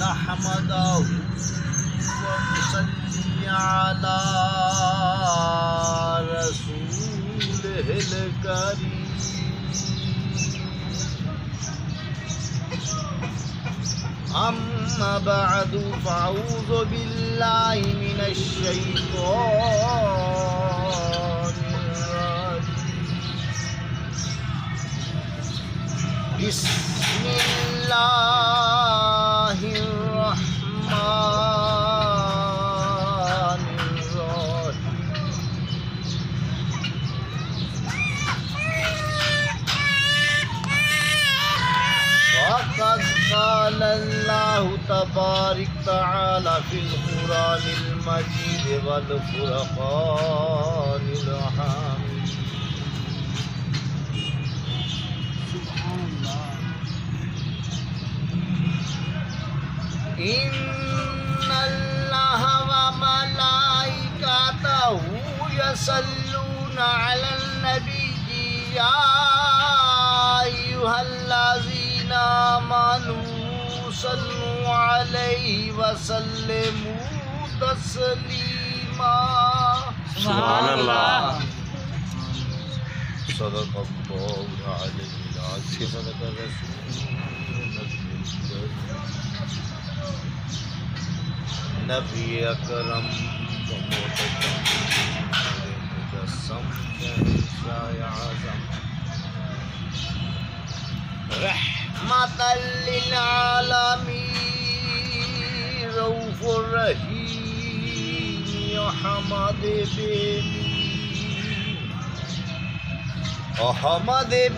نحمده ونصلي على رسوله الكريم أما بعد فأعوذ بالله من الشيطان الرجيم بسم الله الرحمن الرحيم وقد قال الله تبارك تعالى في القرآن المجيد والفرقان الحميد إن الله وملائكته يصلون على النبي يا أيها الذين آمنوا صلوا عليه وسلموا تسليما سبحان اللہ. صدق الله العلي العظيم صدق رسول نبی اکرم و مجسم شاہ اعظم رحمت للعالمین رؤوف الرحیم احمد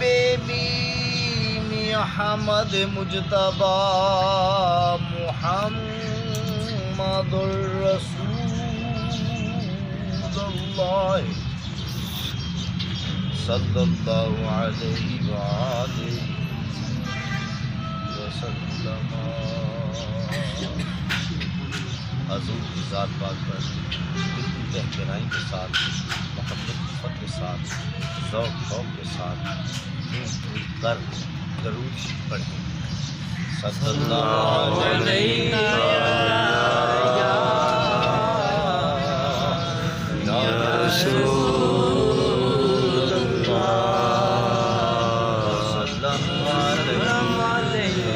بیم احمد مجتبی محمد رسول اللہ صلی اللہ علیہ وآلہ وسلم. حضور کی ذات پاک پر بالکل گہرائی کے ساتھ محبت کے ساتھ ذوق شوق کے ساتھ کر درود پڑھیں. صلی اللہ علیہ رسول اللہ صلی اللہ علیہ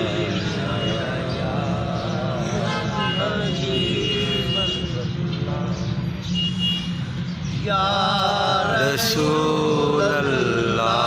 یا رسول اللہ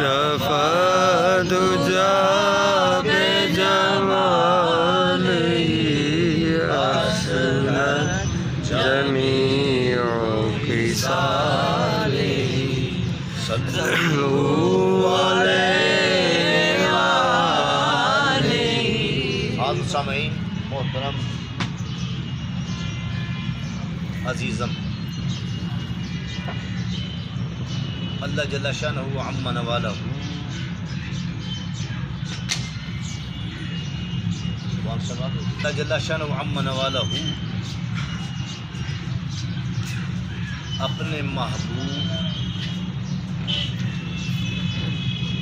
شفاعت جا بجماله أحسنت جميع خصاله صلوا عليه وآله. حاضر سامعین محترم عزیزم، اللہ جل شانہ عم نوالہ اللہ جل شانہ عم نوالہ اپنے محبوب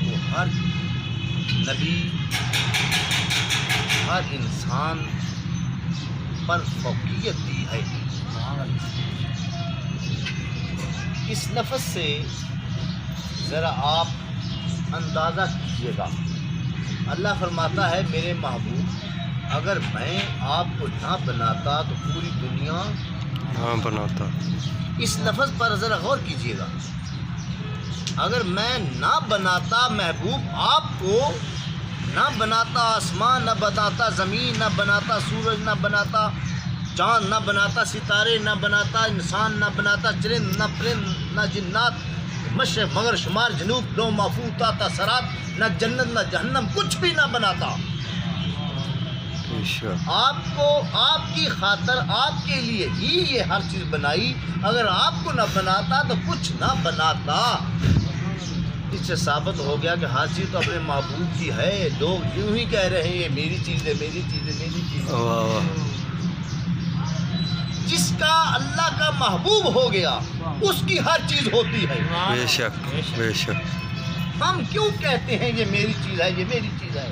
کو ہر نبی ہر انسان پر فوقیت دی ہے. اس لفظ سے ذرا آپ اندازہ کیجیے گا. اللہ فرماتا ہے میرے محبوب اگر میں آپ کو نہ بناتا تو پوری دنیا ہاں بناتا. اس لفظ پر ذرا غور کیجیے گا. اگر میں نہ بناتا محبوب آپ کو نہ بناتا آسمان، نہ بناتا زمین، نہ بناتا سورج، نہ بناتا چاند، نہ بناتا ستارے، نہ بناتا انسان، نہ بناتا چرند، نہ پرند، نہ جنات، مشرق مغرب شمال جنوب، لو محفوظ تا سرات، نہ جنت نہ جہنم، کچھ بھی نہ بناتا. آپ کو آپ کی خاطر آپ کے لیے ہی یہ ہر چیز بنائی. اگر آپ کو نہ بناتا تو کچھ نہ بناتا. اس سے ثابت ہو گیا کہ ہر چیز تو اپنے محبوب کی ہے. لوگ یوں ہی کہہ رہے ہیں یہ میری چیز ہے، میری چیز ہے، میری چیز ہے. جس کا اللہ کا محبوب ہو گیا اس کی ہر چیز ہوتی ہے. بے شک بے شک. ہم کیوں کہتے ہیں یہ میری چیز ہے، یہ میری چیز ہے؟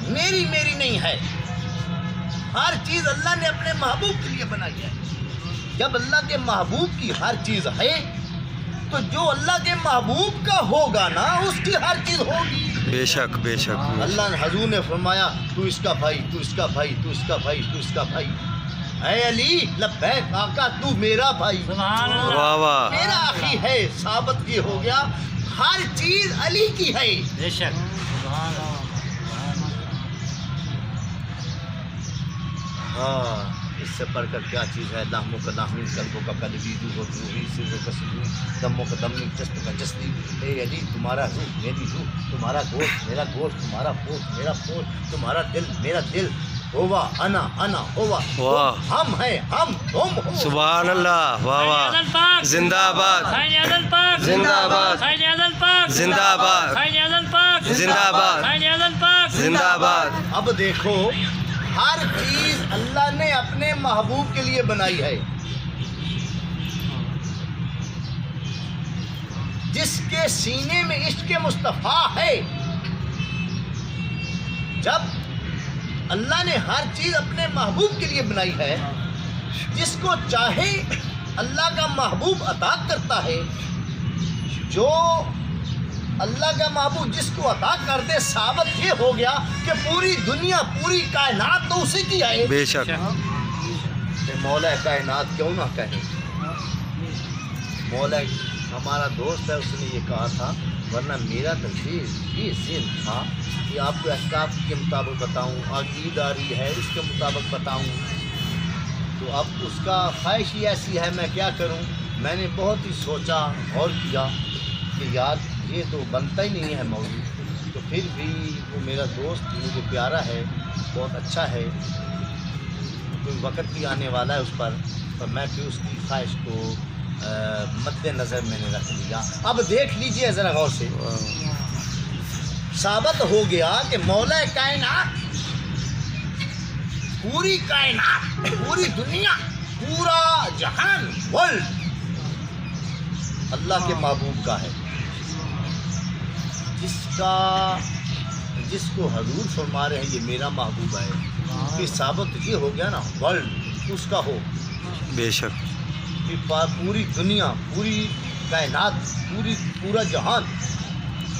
میری نہیں ہے. ہر چیز اللہ نے اپنے محبوب کے لیے بنائی ہے. جب اللہ کے محبوب کی ہر چیز ہے تو جو اللہ کے محبوب کا ہوگا نا اس کی ہر چیز ہوگی. بے شک بے شک. اللہ نے حضور نے فرمایا تو اس کا بھائی، تو اس کا بھائی، تو اس کا بھائی، تو اس کا بھائی. اے علی لبیک آقا، تو میرا بھائی، واہ واہ، میرا اخی ہے. ثابت یہ ہو گیا ہر چیز علی کی ہے. بے شک. ہاں، اس سے پڑھ کر کیا چیز ہے؟ لحموں کا لحمی، قلبوں کا قلبی، روح روحی، سروں کا سروی، دموں کا دمی، جسم کا جسمی. اے علی تمہارا روح میری روح، تمہارا گوشت میرا گوشت، تمہارا پوست میرا پوست، تمہارا دل میرا دل. ہوا انا ہوا، واہ، ہم ہیں، ہم تم ہو. سبحان اللہ، واہ واہ، زندہ آباد، زندہ آباد، زندہ آباد، زندہ آباد، زندہ آباد. اب دیکھو ہر چیز اللہ نے اپنے محبوب کے لیے بنائی ہے. جس کے سینے میں عشق مصطفیٰ ہے، جب اللہ نے ہر چیز اپنے محبوب کے لیے بنائی ہے، جس کو چاہے اللہ کا محبوب عطا کرتا ہے. جو اللہ کا محبوب جس کو عطا کر دے، ثابت یہ ہو گیا کہ پوری دنیا، پوری کائنات تو اسی کی ہے. بے شک. مولا کائنات کیوں نہ کہیں. مولا ہمارا دوست ہے، اس نے یہ کہا تھا، ورنہ میرا تنظیم یہ ذہن تھا کہ آپ کو احکام کے مطابق بتاؤں، عقیداری ہے اس کے مطابق بتاؤں. تو اب اس کا خواہش ہی ایسی ہے، میں کیا کروں. میں نے بہت ہی سوچا اور کیا کہ یار یہ تو بنتا ہی نہیں ہے موضوع. تو پھر بھی وہ میرا دوست مجھے پیارا ہے، بہت اچھا ہے. کوئی وقت بھی آنے والا ہے اس پر، اور میں پھر اس کی خواہش کو مد نظر میں نے رکھ لیا. اب دیکھ لیجئے ذرا غور سے. ثابت ہو گیا کہ مولا کائنات، پوری کائنات، پوری دنیا، پورا جہان، ورلڈ اللہ کے محبوب کا ہے. جس کو حضور فرما رہے ہیں یہ میرا محبوب ہے، کہ ثابت یہ ہو گیا نا ورلڈ اس کا ہو. بے شک. پوری دنیا، پوری کائنات، پورا جہان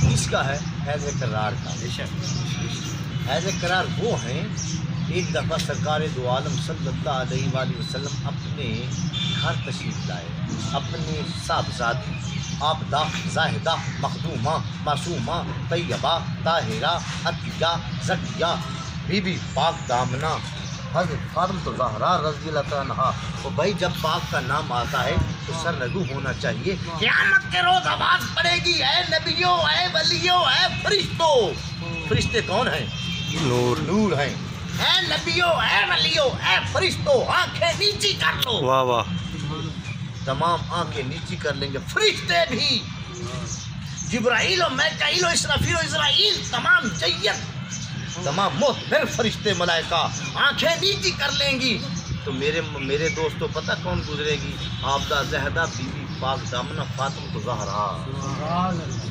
کس کا ہے؟ حیض کرار کا. حیض کرار وہ ہیں. ایک دفعہ سرکار دو عالم صلی اللہ علیہ وآلہ وسلم اپنے گھر تشریف لائے. اپنے صاحبزادی آبدہ، زاہدہ، مخدومہ، معصومہ، طیبہ، طاہرہ، عطیہ، زکیہ، بی بی پاک دامنہ حضرت فاطمہ زہرا رضی اللہ تعالیٰ عنہا. تو بھائی جب پاک کا نام آتا ہے تو سر رگو ہونا چاہیے. قیامت کے روز آواز پڑے گی، اے نبیوں، اے ولیوں، اے فرشتوں. فرشتے کون ہیں؟ نور ہیں. اے نبیوں، اے ولیوں، اے فرشتوں، آنکھیں نیچی کر لو. واہ واہ. تمام آنکھیں نیچی کر لیں گے. فرشتے بھی، جبرائیل و میکائیل و اسرافیل و اسرائیل، تمام جید، تمام مؤمن فرشتے ملائکہ آنکھیں نیچی کر لیں گی. تو میرے دوستوں پتہ کون گزرے گی؟ آبدہ، زہدہ، بی بی پاک دامنہ فاطمہ زہرا.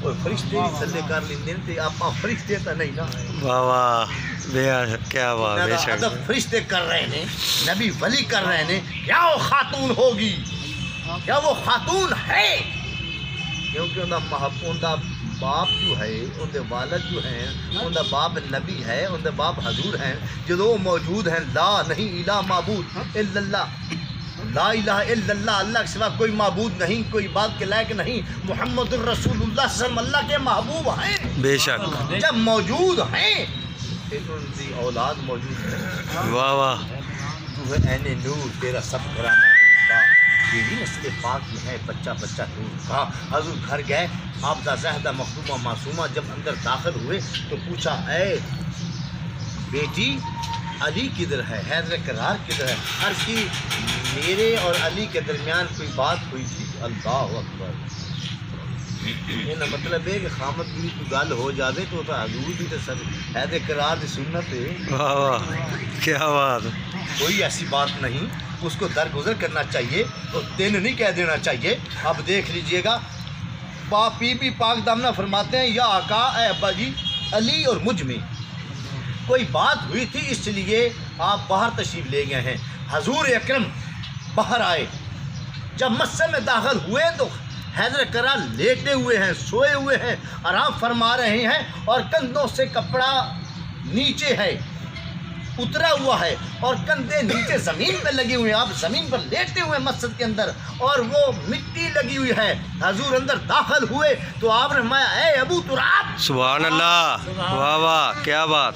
کوئی فرشتے نہیں تھلے کر لیندے، آپ فرشتے تو نہیں نا. واہ واہ، کیا واہ. بے شک. ادب فرشتے کر رہے ہیں، نبی ولی کر رہے ہیں. کیا وہ خاتون ہوگی؟ کیا وہ خاتون ہے؟ کیونکہ ان کا باپ جو ہے، ان کے والد جو ہیں، ان کا باپ نبی ہے، ان کے باپ حضور ہیں. جدو موجود ہیں، لا نہیں الہ معبود الا اللہ. لا الہ الا اللہ، اللہ کے سوا کوئی معبود نہیں، کوئی بات کے لائق نہیں، محمد الرسول اللہ صلی اللہ علیہ وسلم اللہ کے محبوب ہیں، بے شک، جب موجود ہیں پھر ان کی اولاد موجود ہے۔ واہ واہ، تو ہے عین نور، تیرا سب گھرانہ کا تیری نسل پاک میں ہے، بچہ بچہ نور کا۔ حضور گھر گئے، آبدہ زاہدہ مخدومہ معصومہ جب اندر داخل ہوئے تو پوچھا اے بیٹی علی کدھر ہے، حیدر کرار کدھر ہے؟ عرض کی میرے اور علی کے درمیان کوئی بات ہوئی تھی۔ اللہ اکبر، یہ نہ مطلب ہے کہ خامد بھی کوئی گل ہو جاوے تو حضور بھی تو سب حیدر کرار کی سنت ہے، واہ واہ، کیا بات، کوئی ایسی بات نہیں، اس کو درگزر کرنا چاہیے اور تین نہیں کہہ دینا چاہیے۔ اب دیکھ لیجئے گا، بی بی پاک دامنہ فرماتے ہیں یا آقا اے ابا جی علی اور مجھ میں کوئی بات ہوئی تھی، اس لیے آپ باہر تشریف لے گئے ہیں۔ حضور اکرم باہر آئے، جب مسجد میں داخل ہوئے تو حیدر کرار لیٹے ہوئے ہیں، سوئے ہوئے ہیں، آرام فرما رہے ہیں اور کندھوں سے کپڑا نیچے ہے اترا ہوا ہے اور کندھے نیچے زمین پہ لگے ہوئے ہیں، آپ زمین پر لیٹے ہوئے مسجد کے اندر اور وہ مٹی لگی ہوئی ہے۔ حضور اندر داخل ہوئے تو آپ نے فرمایا اے ابو تراب، سبحان اللہ، واہ واہ، کیا بات،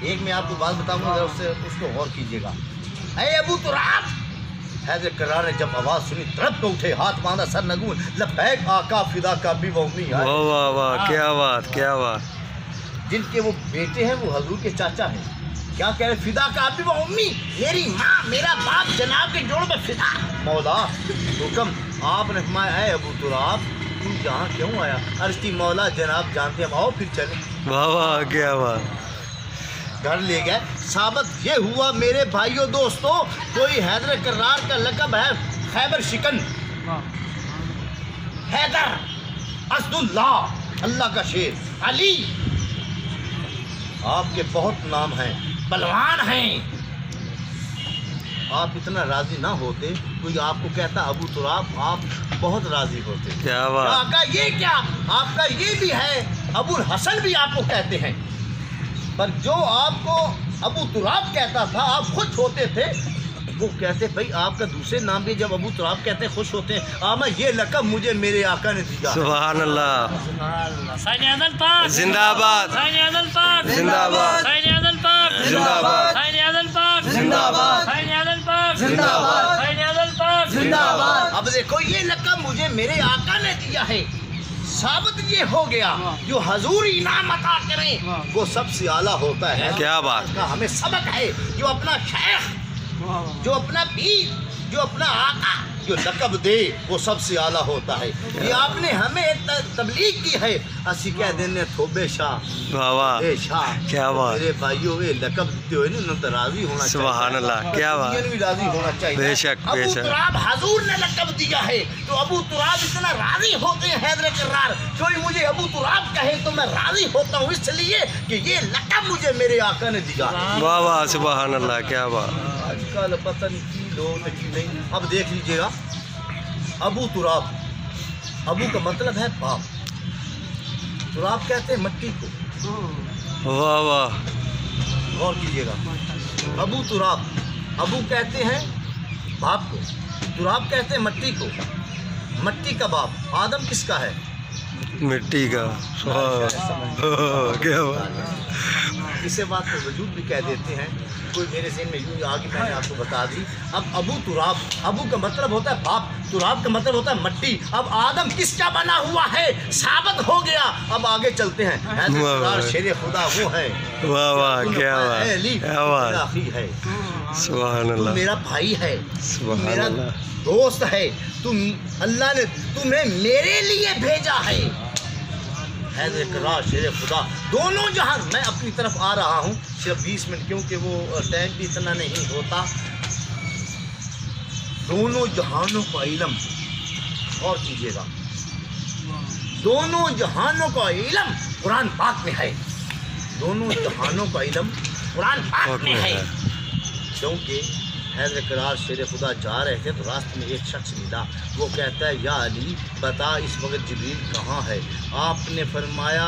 ایک میں آپ کو بات بتاؤں گا، اس کو غور کیجیے گا، اے ابو تراب۔ حیدر کرار نے جب آواز سنی تڑپ کے اٹھے، ہاتھ باندھا، سر نگوں، لبیک آقا فدا کا بھی وہ امی واہ واہ واہ، کیا بات، کیا بات، جن کے وہ بیٹے ہیں وہ حضور کے چاچا ہیں، کیا کہہ رہے؟ فدا کا بھی وہ امی، میری ماں میرا باپ جناب کے جوڑ میں فدا۔ مولا حکم، آپ نے فرمایا اے ابو تراب تو یہاں کیوں آیا؟ عرض کی مولا جناب جانتے ہیں، آؤ پھر چلیں۔ واہ واہ، کیا بات، گھر لے گئے۔ ثابت یہ ہوا میرے بھائیوں دوستوں، کوئی حیدر کرار کا لقب ہے خیبر شکن، حیدر، اسد اللہ، اللہ کا شیر، علی، آپ کے بہت نام ہیں، بلوان ہیں۔ آپ اتنا راضی نہ ہوتے، کوئی آپ کو کہتا ابو تراب، آپ بہت راضی ہوتے۔ کیا بات، آقا یہ کیا، آپ کا یہ بھی ہے، ابو الحسن بھی آپ کو کہتے ہیں، پر جو آپ کو ابو تراب کہتا تھا آپ خوش ہوتے تھے، وہ کہتے بھائی آپ کا دوسرے نام بھی جب ابو تراب کہتے خوش ہوتے ہیں۔ آما یہ لقب مجھے میرے آقا نے دیا۔ سبحان اللہ، سائن اعظم پاک زندہ آباد، سائن اعظم پاک زندہ آباد، سائن اعظم پاک زندہ آباد، سائن اعظم پاک زندہ آباد، سائن اعظم پاک زندہ آباد، سائن اعظم پاک زندہ آباد۔ اب دیکھو یہ لقب مجھے میرے آقا نے دیا ہے، ثابت یہ ہو گیا جو حضور انعام عطا کریں وہ سب سے اعلیٰ ہوتا ہے۔ کیا بات، کا ہمیں سبق ہے، جو اپنا شیخ، جو اپنا پیر، جو اپنا آقا جو لقب دے وہ سب سے اعلیٰ ہوتا ہے۔ یہ آپ نے ہمیں تبلیغ کی ہے، اسی کہہ دینے تھوبے شاہ، واہ واہ، اے شاہ، کیا بات، میرے بھائیوں یہ لقب دیتے ہوئے انہوں نے راضی ہونا چاہیے۔ سبحان اللہ، کیا بات، بھی راضی ہونا چاہیے۔ بے شک، بے ابو شک، تراب حضور نے لقب دیا ہے تو ابو تراب اتنا راضی ہوتے ہیں حیدر کرار، کوئی مجھے ابو تراب کہے تو میں راضی ہوتا ہوں، اس لیے کہ یہ لقب مجھے میرے آقا نے دیا ہے۔ واہ واہ، سبحان اللہ، کیا بات، آج کل پتہ نہیں کی لوگ کی نہیں۔ اب دیکھ لیجئے گا، ابو تراب، ابو کا مطلب ہے باپ، تراب کہتے ہیں مٹی کو، واہ واہ، غور کیجئے گا، ابو تراب، ابو کہتے ہیں باپ کو، تراب کہتے ہیں مٹی کو، مٹی کا باپ، آدم کس کا ہے؟ مٹی کا، واہ، کیا بات، اسے بات کو وجود بھی کہہ دیتے ہیں، کوئی میرے ذہن میں یوں آگے میں نے آپ کو بتا دی۔ اب ابو تراب، ابو کا مطلب ہوتا ہے باپ، تراب کا مطلب ہوتا ہے مٹی۔ اب آدم کس کا بنا ہوا ہے ثابت ہو گیا، اب آگے چلتے ہیں۔ حیدر کرار شیر خدا وہ ہے، واہ واہ، کیا اے بات، علی کیا بات، میرا اخی ہے، سبحان تو اللہ، میرا بھائی ہے، سبحان میرا اللہ، دوست ہے، تم اللہ نے تمہیں میرے لیے بھیجا ہے۔ حیدر کرار شیر خدا، دونوں جہاں، میں اپنی طرف آ رہا ہوں صرف 20 منٹ کیونکہ وہ ٹائم بھی اتنا نہیں ہوتا۔ دونوں جہانوں کا علم، اور کیجیے گا، دونوں جہانوں کا علم قرآن پاک میں ہے، دونوں جہانوں کا علم قرآن پاک میں ہے، کیونکہ حیدر کرار شیر خدا جا رہے تھے تو راستے میں ایک شخص ملا، وہ کہتا ہے یا علی بتا اس وقت جبریل کہاں ہے؟ آپ نے فرمایا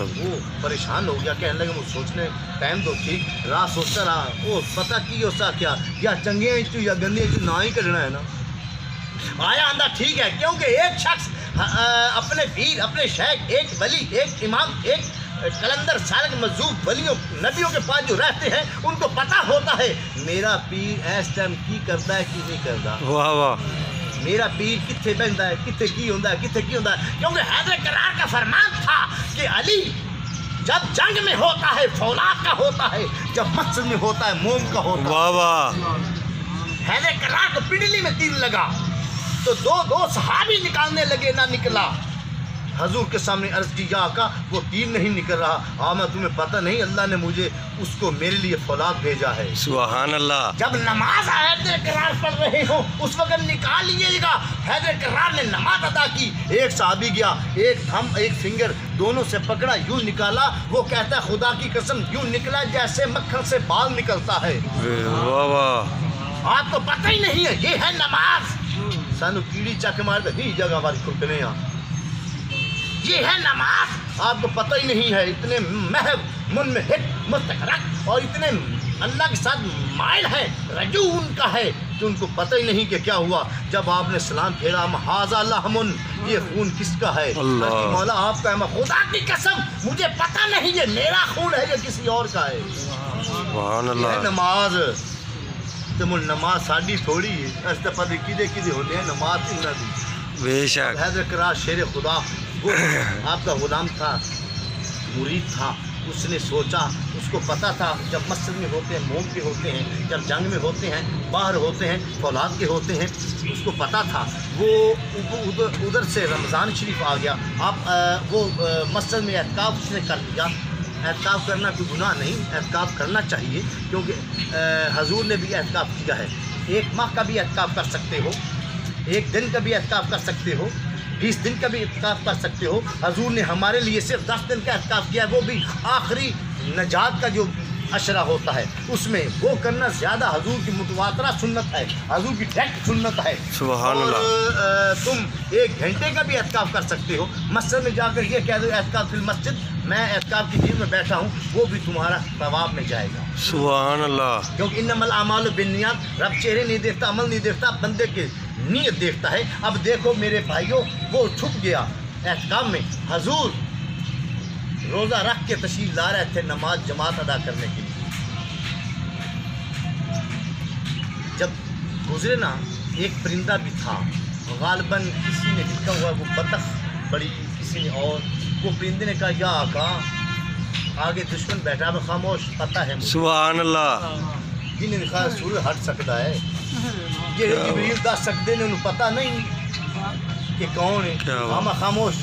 وہ پریشان ہو گیا, کہنے لگے مجھے سوچنے ٹائم دو, ٹھیک رات سوچتا رہا, وہ پتہ کی ہوتا کیا یا چنگے ہیں یا گندے ہیں نہ ہی کڈنا ہے نا. آیا اندھا ٹھیک ہے, کیونکہ ایک شخص اپنے پیر, اپنے شیخ, ایک ولی, ایک امام, ایک کلندر سالک مذہوب ولیوں نبیوں کے پاس جو رہتے ہیں ان کو پتہ ہوتا ہے میرا پیر اس ٹائم کی کرتا ہے کی نہیں کرتا, واہ واہ, میرا پیر کتنے بہتا ہے, کتنے کی ہوتا ہے, کتنے کی ہوتا ہے. کیونکہ حیدر کرار کا فرمان تھا کہ علی جب جنگ میں ہوتا ہے فولاد کا ہوتا ہے, جب مسجد میں ہوتا ہے موم کا ہوتا ہے. واہ واہ, حیدر کرار کو پنڈلی میں تیر لگا تو دو صحابی نکالنے لگے, نہ نکلا. حضور کے سامنے عرض کی یا آقا وہ تیر نہیں نکل رہا. میں تمہیں پتہ نہیں اللہ نے مجھے اس کو میرے لیے فولاد بھیجا ہے. سبحان اللہ. جب نماز حیدر کرار پڑھ رہے ہو اس وقت نکال لیجیے گا. حیدر کرار نے نماز ادا کی, ایک صحابی گیا, ایک تھم ایک فنگر دونوں سے پکڑا, یوں نکالا. وہ کہتا ہے خدا کی قسم یوں نکلا جیسے مکھن سے بال نکلتا ہے. واہ واہ, آپ کو پتہ ہی نہیں ہے یہ ہے نماز. سانو کیڑی چک مار دے جگہ ہماری کھلکنے یہاں, یہ ہے نماز. آپ کو پتہ ہی نہیں ہے, اتنے محب منمحک مستقرق اور اتنے اللہ کے ساتھ مائل ہیں, رجوع ان کا ہے کہ ان کو پتہ ہی نہیں کہ کیا ہوا. جب آپ نے سلام پھیرا محاذ لحمن, یہ خون کس کا ہے؟ اللہ, مولا آپ کا ہے. خدا کی قسم مجھے پتہ نہیں یہ میرا خون ہے یا کسی اور کا ہے. سبحان یہ ہے اللہ. نماز. تو نماز ساڈی تھوڑی ہے, اس تو پتہ کدے کدے ہوتے ہیں نماز انہاں دی. بے شک. حیدر کرار شیر خدا وہ آپ کا غلام تھا, مرید تھا. اس نے سوچا, اس کو پتہ تھا جب مسجد میں ہوتے ہیں موم کے ہوتے ہیں, جب جنگ میں ہوتے ہیں باہر ہوتے ہیں فولاد کے ہوتے ہیں. اس کو پتہ تھا. وہ ادھر سے رمضان شریف آ گیا. آپ وہ مسجد میں اعتکاف اس نے کر لیا. اعتکاف کرنا کوئی گناہ نہیں, اعتکاف کرنا چاہیے کیونکہ حضور نے بھی اعتکاف کیا ہے. 1 ماہ کا بھی اعتکاف کر سکتے ہو, 1 دن کا بھی اعتکاف کر سکتے ہو, 20 دن کا بھی اعتکاف کر سکتے ہو. حضور نے ہمارے لیے صرف 10 دن کا اعتکاف کیا ہے, وہ بھی آخری نجات کا جو عشرہ ہوتا ہے اس میں. وہ کرنا زیادہ حضور کی متواترہ سنت ہے, حضور کی ڈائریکٹ سنت ہے. سبحان اللہ. اور تم 1 گھنٹے کا بھی اعتکاف کر سکتے ہو. مسجد میں جا کر یہ کہہ دو اعتکاف فی المسجد, میں اعتکاف کی دن میں بیٹھا ہوں, وہ بھی تمہارا ثواب میں جائے گا. سبحان اللہ. کیونکہ انما الاعمال بالنیات, رب چہرے نہیں دیکھتا, عمل نہیں دیکھتا, بندے کے نیت دیکھتا ہے. اب دیکھو میرے بھائیوں, وہ چھپ گیا اعتکاف میں. حضور روزہ رکھ کے تشریف لا رہے تھے نماز جماعت ادا کرنے کے لیے. جب گزرے نا, ایک پرندہ بھی تھا, غالباً کسی نے لکھا ہوا وہ بطخ بڑی, کسی نے اور. وہ پرندے نے کہا یا آقا آگے دشمن بیٹھا, میں خاموش, پتہ ہے مجھے. سبحان اللہ. جنہیں نے کہا سورج ہٹ سکتا ہے, یہ جبریل دس سکتے نے, انہوں پتہ نہیں کہ کون ہے. ہاں خاموش,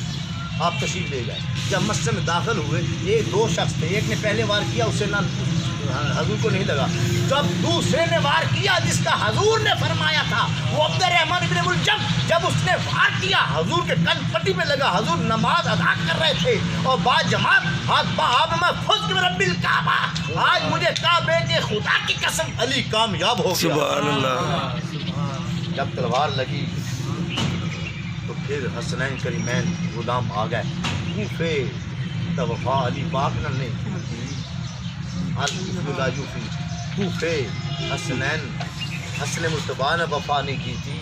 آپ تشریف لے جائیں. جب مسجد میں داخل ہوئے, یہ 2 شخص تھے, ایک نے پہلے وار کیا, اسے نہ حضور کو نہیں لگا. جب دوسرے نے وار کیا جس کا حضور نے فرمایا تھا, وہ عبد الرحمن ابن ملجم, جب اس نے وار کیا حضور کے کن پٹی میں لگا. حضور نماز ادا کر رہے تھے اور بعد جماعت میں فزت برب الکعبہ, آج مجھے کعبے کے خدا کی قسم علی کامیاب ہو گیا. سبحان اللہ. جب تلوار لگی تو پھر حسنین کریمین غلام آ گئے. کوفے تو وفا علی پاک نہ نہیں کوفے حسنین حسن مصطفیٰ نے وفا نہیں کی تھی,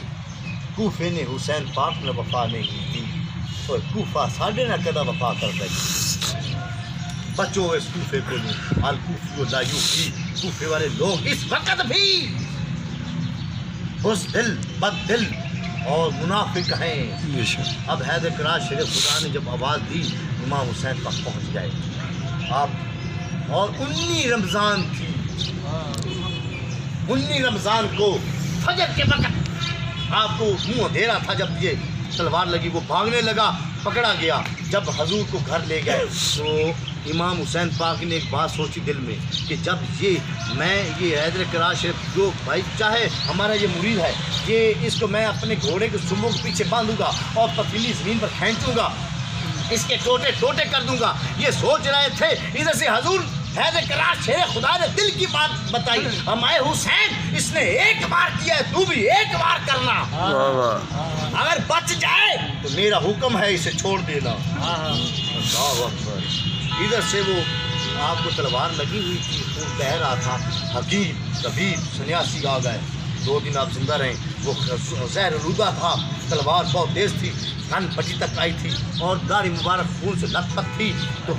کوفے نے حسین پاک نے وفا نہیں کی تھی, اور کوفہ ساڈے نہ کدا وفا کر دے. بچو اس کوفے کو نہیں, الکوفی لا یوفی, کوفے والے لوگ اس وقت بھی بزدل بد دل اور منافق ہیں. بے شک. اب حیدر کرار شیر خدا نے جب آواز دی امام حسین تک پہنچ گئے. آپ اور 19 رمضان تھی, 19 رمضان کو فجر کے وقت آپ کو منہ اندھیرا تھا. جب یہ تلوار لگی وہ بھاگنے لگا, پکڑا گیا. جب حضور کو گھر لے گئے تو امام حسین پاک نے ایک بات سوچی دل میں کہ جب یہ حیدر کرار شریف جو بھائی چاہے ہمارا یہ مرید ہے, یہ اس کو میں اپنے گھوڑے کے سموں کے پیچھے باندھوں گا اور پتیلی زمین پر کھینچوں گا, اس کے ٹوٹے ٹوٹے کر دوں گا. یہ سوچ رہے تھے. ادھر سے حضور حیدر کرار شیر خدا نے دل کی بات بتائی, ہمارے حسین اس نے 1 بار کیا ہے, تو بھی 1 بار کرنا. اگر بچ جائے تو میرا حکم ہے اسے چھوڑ دینا. اللہ اکبر. ادھر سے وہ آپ کو تلوار لگی ہوئی تھی، خون بہہ رہا تھا، حکیم طبیب سنیاسی آ گئے، 2 دن آپ زندہ رہیں، وہ زہر آلودہ تھا، تلوار بہت تیز تھی، کن پٹی تک آئی تھی اور داڑھی مبارک خون سے لت پت تھی، تو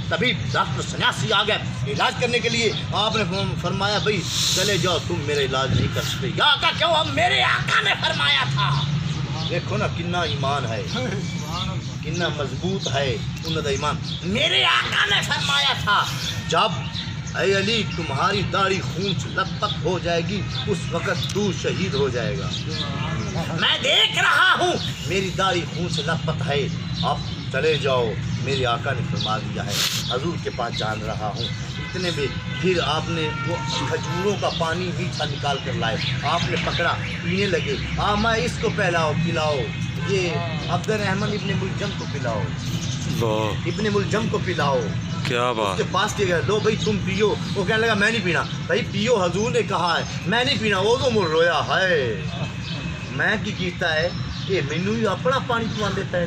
طبیب ڈاکٹر سنیاسی آ گئے علاج کرنے کے لیے۔ آپ نے فرمایا بھائی چلے جاؤ، تم میرا علاج نہیں کر سکتے۔ یا آقا کیوں؟ اب میرے آقا نے فرمایا تھا۔ دیکھو نا کنا ایمان ہے، کنا مضبوط ہے انہوں کا ایمان۔ میرے آقا نے فرمایا تھا جب اے علی تمہاری داڑھی خون سے لت پت ہو جائے گی اس وقت تو شہید ہو جائے گا۔ میں دیکھ رہا ہوں میری داڑھی خون سے لت پت ہے، اب چلے جاؤ، میرے آقا نے فرما دیا ہے، حضور کے پاس جان رہا ہوں۔ اتنے میں پھر آپ نے وہ کھجوروں کا پانی میٹھا نکال کر لائے، آپ نے پکڑا، پینے لگے۔ میں اس کو پلاؤ، یہ عبد الرحمن ابن ملجم کو پلاؤ، ابن ملجم کو پلاؤ۔ کیا اس بات، کے پاس کے گئے، لو بھائی تم پیو۔ وہ کہنے لگا میں نہیں پینا۔ بھائی پیو، حضور نے کہا ہے، میں نہیں پینا۔ وہ تو مر رویا ہے، میں کی کیتا ہے یہ مینو ہی اپنا پانی پوا دیتا ہے،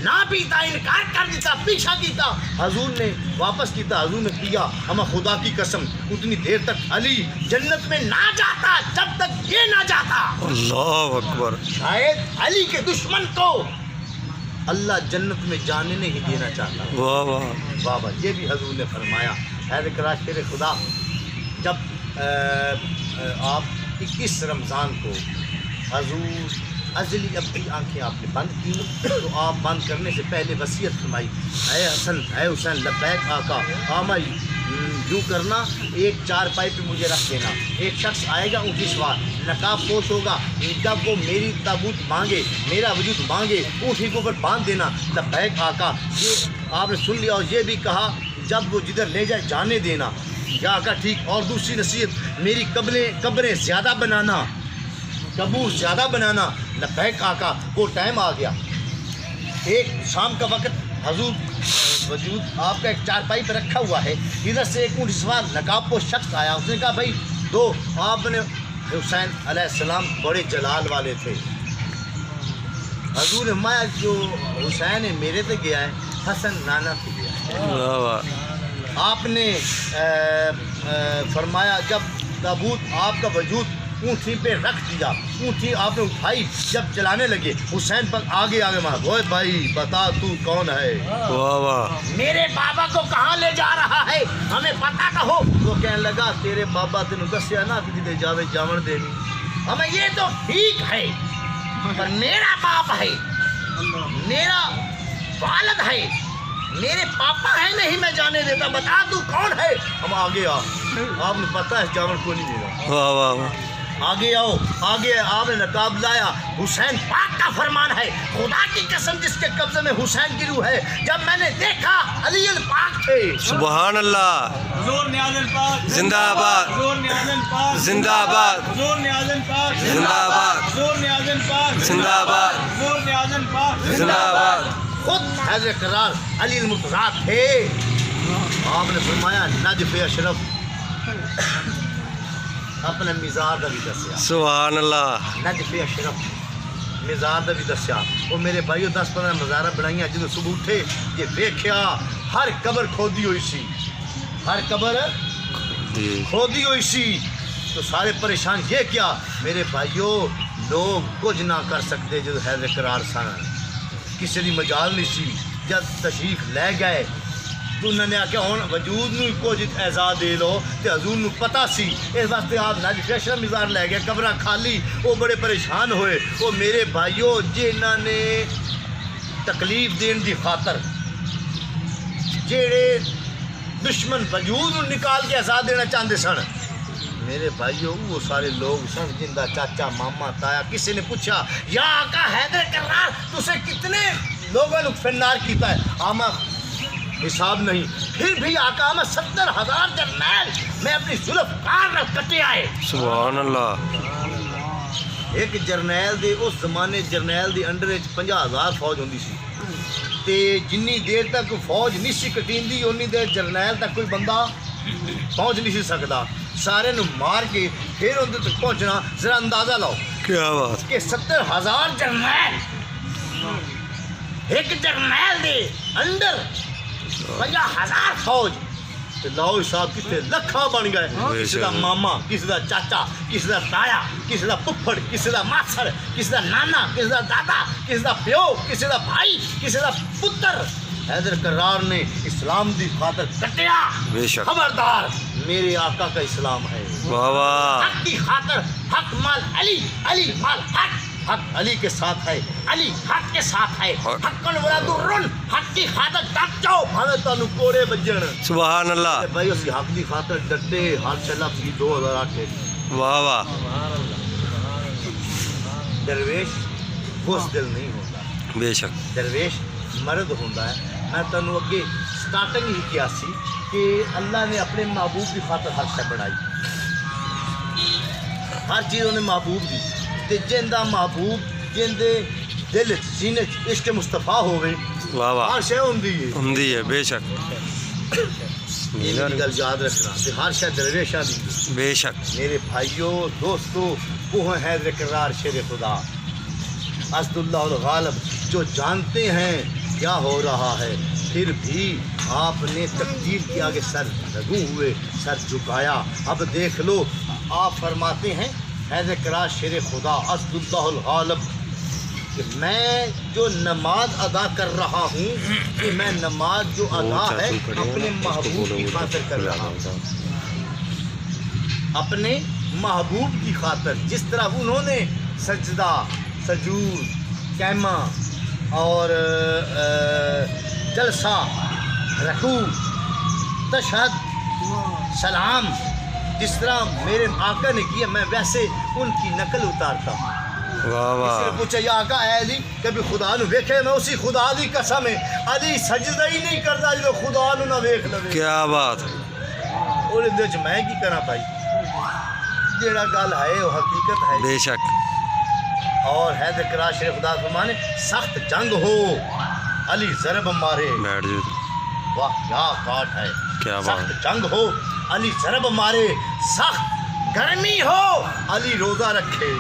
نہ پیتا، انکار کر دیتا، پیچھا کیتا۔ حضور نے واپس کیتا، حضور نے پیا۔ ہمیں خدا کی قسم اتنی دیر تک علی جنت میں نہ جاتا جب تک یہ نہ جاتا۔ اللہ اکبر، شاید علی کے دشمن کو اللہ جنت میں جانے نہیں دینا چاہتا۔ واہ واہ، بابا یہ بھی حضور نے فرمایا۔ حیدر کرا شیر خدا، جب آپ 21 رمضان کو حضور ازلی اپنی آنکھیں آپ نے بند کی، تو آپ بند کرنے سے پہلے وصیت فرمائی، اے حسن اے حسین لبیک آقا، آمائی یوں کرنا، ایک چارپائی پہ مجھے رکھ دینا، ایک شخص آئے گا اونٹی سوار، نقاب پوش ہوگا، جب وہ میری تابوت مانگے، میرا وجود مانگے، اونٹی کے اوپر باندھ دینا، لبیک آقا۔ یہ آپ نے سن لیا، اور یہ بھی کہا جب وہ جدھر لے جائے جانے دینا۔ یا آقا ٹھیک، اور دوسری نصیحت، میری قبریں زیادہ بنانا، قبور زیادہ بنانا۔ لبیک آقا۔ وہ ٹائم آ گیا، ایک شام کا وقت، حضور وجود آپ کا ایک چارپائی پہ رکھا ہوا ہے، ادھر سے ایک اونٹ سوار نقاب پوش شخص آیا، اس نے کہا بھائی دو۔ آپ نے حسین علیہ السلام بڑے جلال والے تھے، حضور نے فرمایا جو حسین ہے میرے سے گیا ہے، حسن نانا سے گیا ہے۔ واہ واہ، آپ نے فرمایا جب تابوت آپ کا وجود اونٹھی پہ رکھ دیا، اونٹھی آپ نے اٹھائی، جب چلانے لگے حسین پر آگے مارا، وہ بھائی بتا تو کون ہے، واہ واہ، میرے بابا کو کہاں لے جا رہا ہے، ہمیں پتہ کہو۔ وہ کہنے لگا تیرے بابا تینوں دسیا نا کہ جدے جاوے جاون دینی، ہمیں یہ تو ٹھیک ہے پر میرا باپ ہے، میرا والد ہے، میرے پاپا ہے، نہیں میں جانے دیتا، بتا تو کون ہے۔ ہم آگے آپ نے پتہ ہے جاون کو نہیں دے رہا، واہ واہ واہ، آگے آؤ، آگے آپ نے نقاب لایا۔ حسین پاک کا فرمان ہے، خدا کی قسم جس کے قبضے میں حسین کی روح ہے، جب میں نے دیکھا علی الپاک تھے۔ سبحان اللہ، حضور نیازن پاک زندہ آباد، حضور نیازن پاک زندہ آباد، حضور نیازن پاک زندہ آباد، حضور نیازن پاک زندہ آباد، حضور نیازن پاک زندہ آباد۔ خود حیدر کرار علی المرتضیٰ تھے۔ آپ نے فرمایا نجف اشرف اپنے مزار کا بھی دسیا، سبحان اللہ، نجف اشرف مزار کا بھی دسیا۔ وہ میرے بھائیو 10-15 مزارہ بنائیاں، جدو صبح اٹھے یہ دیکھیا ہر قبر کھودی ہوئی سی، ہر قبر جی، کھودی ہوئی سی، تو سارے پریشان، یہ کیا میرے بھائیو، لوگ کچھ نہ کر سکتے جو حیدر کرار سن، کسی دی مجال نہیں سی۔ جب تشریف لے گئے تو انہوں نے آکھیا ہوں وجود نو کچھ اعزاز دے لو، تے حضور نو پتہ سی، اس واسطے آپ نجف اشرف مزار لے گئے، قبراں خالی، وہ بڑے پریشان ہوئے۔ وہ میرے بھائیو جنہاں نے تکلیف دین دی خاطر، جڑے دشمن وجود نو نکال کے اعزاز دینا چاہتے سن، میرے بھائیو وہ سارے لوگ سن جن دا چاچا ماما تایا۔ کسی نے پوچھا یا آقا حیدر کرار تسے کتنے لوگوں نے فنار کیتا ہے؟ آما حساب نہیں، پھر بھی آقا آما 70,000 جرنیل میں اپنی ذوالفقار نال کٹے آئے۔ سبحان اللہ، ایک جرنیل دے اس زمانے جرنیل دے انڈر 50,000 فوج ہوندی سی، تے جنی دیر تک فوج نہیں سی کٹیندی اونی دیر جرنیل تک کوئی بندہ پہنچ نہیں سی سکتا۔ سارے نو مار کے پھر اندر تک پہنچنا، ذرا اندازہ لاؤ کیا بات، کہ 70,000 جرنیل ایک جرنیل دے انڈر 50,000 فوج تے لاہور صاحب کتنے لکھاں بن گئے. کسی دا ماما, کسی دا چاچا, کسی دا تایا, کسی دا پپھڑ, کسی دا ماسڑ, کسی دا نانا, کسی دا دادا, کسی دا پیو, کسی دا بھائی, کسی دا پتر. حیدر کرار نے اسلام دی خاطر کٹیا. بے شک. خبردار, میرے آقا کا اسلام ہے. واہ واہ. حق کی خاطر حق مال علی, علی مال حق. حق علی کے ساتھ ہے, علی حق کے ساتھ ہے. حقن ولاد الرن, حق کی خاطر ڈٹ جاؤ بھاوے تانوں کوڑے بجن. سبحان اللہ. بھائی اسی حق کی خاطر ڈٹے. ہر چلا سی 2008. واہ واہ. درویش بزدل نہیں ہوتا, بے شک. درویش مرد ہوتا ہے. میں تینوں اگے سٹارٹنگ ہی کیا سی کہ اللہ نے اپنے محبوب کی خاطر ہر شے بنائی. ہر چیز انہیں محبوب دی. تے جن دا محبوب جن دے دل سینے عشق مصطفیٰ ہوئے, واہ واہ, ہر شے ہوندی ہے. ہوندی ہے. بے شک. یہ گل یاد رکھنا. تے ہر شے درویشاں دی. بے شک. میرے بھائیوں دوستو, وہ ہے ذکرار شیر خدا اسد اللہ الغالب, جو جانتے ہیں کیا ہو رہا ہے, پھر بھی آپ نے تقدیر کے آگے سر رگو ہوئے, سر جھکایا. اب دیکھ لو, آپ فرماتے ہیں حیدر کرار شیر خدا اسد اللہ الغالب کہ میں جو نماز ادا کر رہا ہوں, کہ میں نماز جو ادا ہے اپنے محبوب کی خاطر کر رہا ہوں. اپنے محبوب کی خاطر. جس طرح انہوں نے سجدہ, سجود, قیمہ اور جلسہ, رکوع, تشہد, سلام, جس طرح میرے آقا نے کیا, میں ویسے ان کی نقل اتارتا ہوں. واہ کسی واہ. نے پوچھا یا آقا اے علی کبھی خدا نو ویکھے؟ میں اسی خدا دی قسم ہے علی سجدہ ہی نہیں کرتا جو خدا نو نہ ویکھ لوے. کیا بات. اور اندر وچ میں کی کراں بھائی, جیڑا گل ہے وہ حقیقت ہے. بے شک. اور حیدر کرار شیر خدا فرمانے سخت جنگ ہو علی ضرب مارے. بیٹھ جائے. واہ کیا کاٹ ہے. کیا بات. سخت جنگ ہو علی ضرب مارے, سخت گرمی ہو علی روزہ رکھے.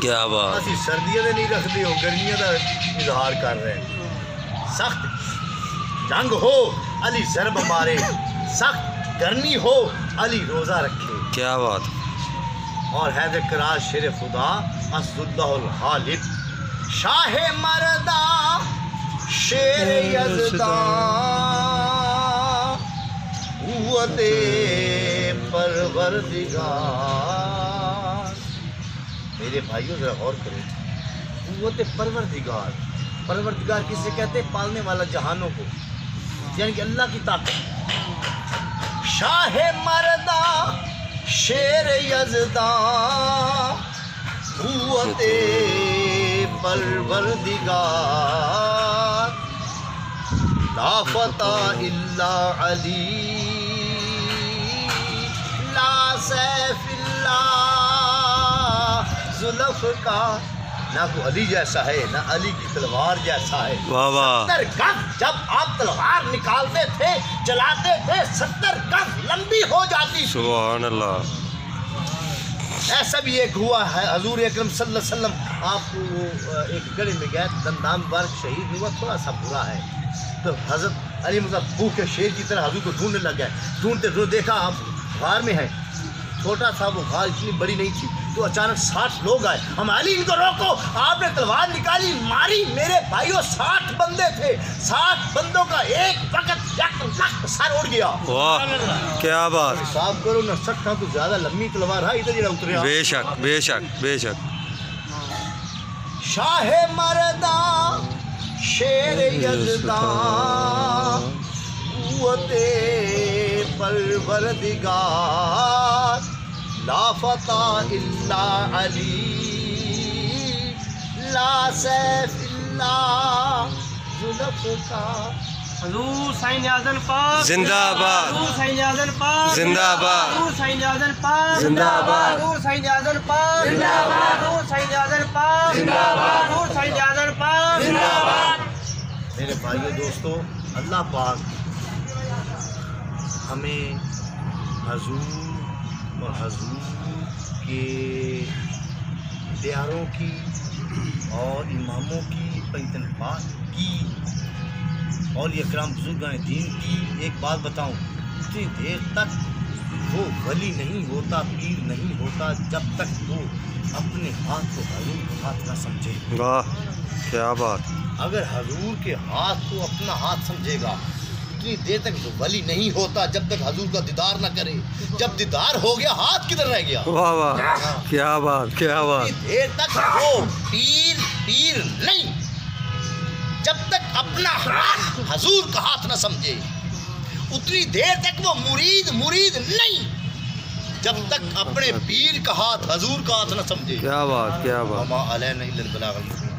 کیا بات. اسی سردیاں دے نہیں رکھتے ہو, گرمیاں دا اظہار کر رہے ہیں. سخت جنگ ہو علی ضرب مارے, سخت گرمی ہو علی روزہ رکھے. کیا بات. اور حیدر کرار شیر خدا اسد اللہ الغالب شاہ مردہ شیر یزداں قوت پروردگار. میرے بھائیوں ذرا غور کریں, قوت پروردگار. پروردگار کس سے کہتے ہیں؟ پالنے والا جہانوں کو, یعنی کہ اللہ کی طاقت. شاہ مردہ شیر یزداں قوت پروردگار, لا فتح الا علی, لا سیف الا ذوالفقار. نہ کوئی علی جیسا ہے, نہ علی کی تلوار جیسا ہے. واہ واہ. 70 گز جب آپ تلوار نکالتے تھے, چلاتے تھے, 70 گز لمبی ہو جاتی. سبحان اللہ. ایسا بھی ایک ہوا ہے, حضور اکرم صلی اللہ علیہ وسلم آپ کو ایک گڑھے میں گئے, دندان مبارک شہید ہوا, تھوڑا سا برا ہے, تو حضرت علی مطلب بھوکے شیر کی طرح حضور کو ڈھونڈنے لگ گئے. ڈھونڈتے ڈھونڈتے دیکھا آپ غار میں ہیں, چھوٹا تھا وہ غار, اتنی بڑی نہیں تھی. تو اچانک 60 لوگ آئے, ہم علی ان کو روکو. آپ نے تلوار نکالی, ماری. میرے بھائیوں 60 بندے تھے, 60 بندوں کا ایک وقت یک لخت سر اڑ گیا. واہ. کیا بات. حساب کرو نا, 60 تو زیادہ لمبی تلوار ہے, ادھر جڑا اتریا. بے شک. بے شک. بے شک. شاہ مرداں شیر یزداں قوت پروردگار, لا فتح الا علی, لا سیف الا ذوالفقار. حضور سائن اعظم پاک زندہ آباد. حضور سائن اعظم پاک زندہ آباد. حضور سائن اعظم پاک زندہ آباد. حضور سائن اعظم پاک زندہ آباد. حضور سائن اعظم پاک زندہ آباد. حضور سائن اعظم پاک زندہ آباد. میرے بھائیو دوستو, اللہ پاک ہمیں حضور اور حضور کے پیاروں کی اور اماموں کی پیتن پاک کی اولیاء کرام بزرگان دین کی ایک بات بتاؤں، اتنی دیر تک وہ ولی نہیں ہوتا، پیر نہیں ہوتا، جب تک وہ اپنے ہاتھ کو حضور کا ہاتھ نہ سمجھے۔ واہ کیا بات، اگر حضور کے ہاتھ کو اپنا ہاتھ سمجھے گا، اتنی دیر تک وہ ولی نہیں ہوتا جب تک حضور کا دیدار نہ کرے۔ جب دیدار ہو گیا، ہاتھ کدھر رہ گیا؟ واہ واہ کیا بات کیا بات، اتنی دیر تک وہ پیر نہیں جب تک اپنا ہاتھ حضور کا ہاتھ نہ سمجھے، اتنی دیر تک وہ مرید نہیں جب تک اپنے پیر کا ہاتھ حضور کا ہاتھ نہ سمجھے۔ کیا بات کیا بات۔ وما علینا الا البلاغ المبین۔